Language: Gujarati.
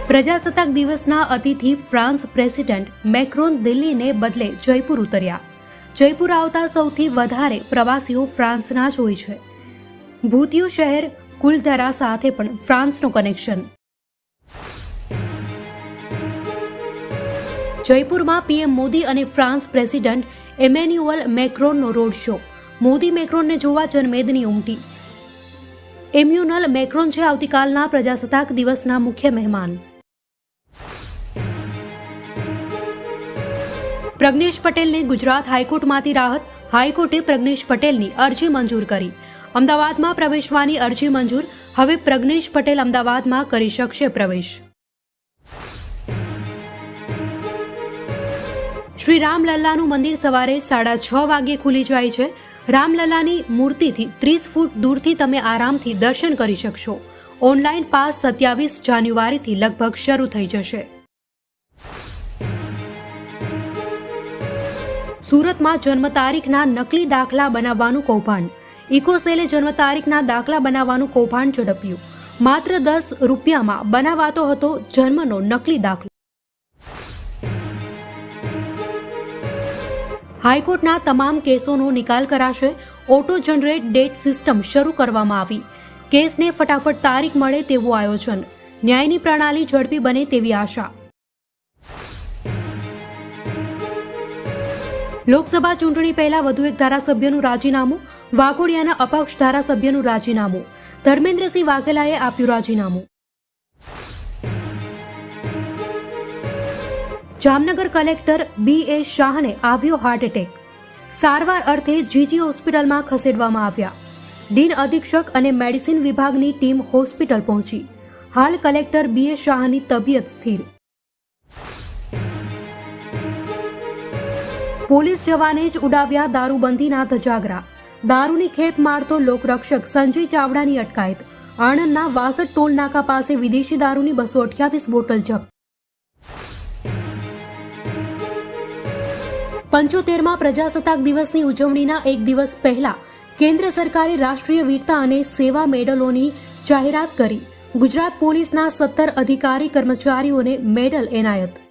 પ્રજાસત્તાક દિવસના અતિથિ ફ્રાન્સ પ્રેસિડેન્ટ મેક્રોન દિલ્હીને બદલે જયપુર ઉતર્યા. જયપુર આવતા સૌથી વધારે પ્રવાસીઓ ફ્રાન્સના જ હોય છે. ભૂતિયું શહેર કુલધરા સાથે પણ ફ્રાન્સનું કનેક્શન. જયપુરમાં પીએમ મોદી અને ફ્રાન્સ પ્રેસિડેન્ટ એમેન્યુઅલ મેક્રોનનો રોડ શો. મોદી મેક્રોનને જોવા જનમેદની ઉમટી. એમ્યુનલ મેક્રોન છે આવતીકાલના પ્રજાસત્તાક દિવસના મુખ્ય મહેમાન. પ્રજ્ઞેશ પટેલને ગુજરાત હાઈકોર્ટમાંથી રાહત. હાઈકોર્ટે પ્રજ્ઞેશ પટેલની અરજી મંજૂર કરી. અમદાવાદમાં પ્રવેશવાની અરજી મંજૂર. હવે પ્રજ્ઞેશ પટેલ અમદાવાદમાં કરી શકશે પ્રવેશ. શ્રી રામલલ્લાનું મંદિર સવારે 6:30 વાગ્યે ખુલી જાય છે. રામલલ્લાની મૂર્તિથી 30 ફૂટ દૂરથી તમે આરામથી દર્શન કરી શકશો. ઓનલાઈન પાસ 27 જાન્યુઆરીથી લગભગ શરૂ થઈ જશે. સુરતમાં જન્મ તારીખના નકલી દાખલા બનાવવાનું કૌભાંડ. ઇકોસેલે જન્મ તારીખના દાખલા બનાવવાનું કૌભાંડ ઝડપ્યું. માત્ર 10 રૂપિયામાં બનાવાતો હતો જન્મનો નકલી દાખલો. હાઈકોર્ટના તમામ કેસોનો નિકાલ કરાશે. ઓટો જનરેટ ડેટ સિસ્ટમ શરૂ કરવામાં આવી. કેસને ફટાફટ તારીખ મળે તેવું આયોજન. ન્યાયની પ્રણાલી ઝડપી બને તેવી આશા. લોકસભા ચૂંટણી પહેલા વધુ એક ધારાસભ્યનું રાજીનામું. વાઘોડિયાના અપક્ષ ધારાસભ્યનું રાજીનામું. ધર્મેન્દ્રસિંહ વાઘેલાએ આપ્યું રાજીનામું. Jamnagar collector B.A. શાહને આવ્યો હાર્ટ એટેક. સારવાર અર્થે જીજી હોસ્પિટલમાં ખસેડવામાં આવ્યા. ડીન અધિક્ષક અને મેડિસિન વિભાગની ટીમ હોસ્પિટલ પહોંચી. હાલ કલેક્ટર B.A. શાહની તબિયત સ્થિર. પોલીસ જવાને જ ઉડાવ્યા દારૂબંધીના ધજાગરા. દારૂની ખેપ મારતો લોકરક્ષક સંજય ચાવડાની અટકાયત. આણંદના વાસદ ટોલ નાકા પાસે વિદેશી દારૂની 228 બોટલ જપ્ત. 75માં પ્રજાસત્તાક દિવસની ઉજવણીના એક દિવસ પહેલા કેન્દ્ર સરકારે રાષ્ટ્રીય વીરતા અને સેવા મેડલોની જાહેરાત કરી. ગુજરાત પોલીસના 17 અધિકારી કર્મચારીઓને મેડલ એનાયત.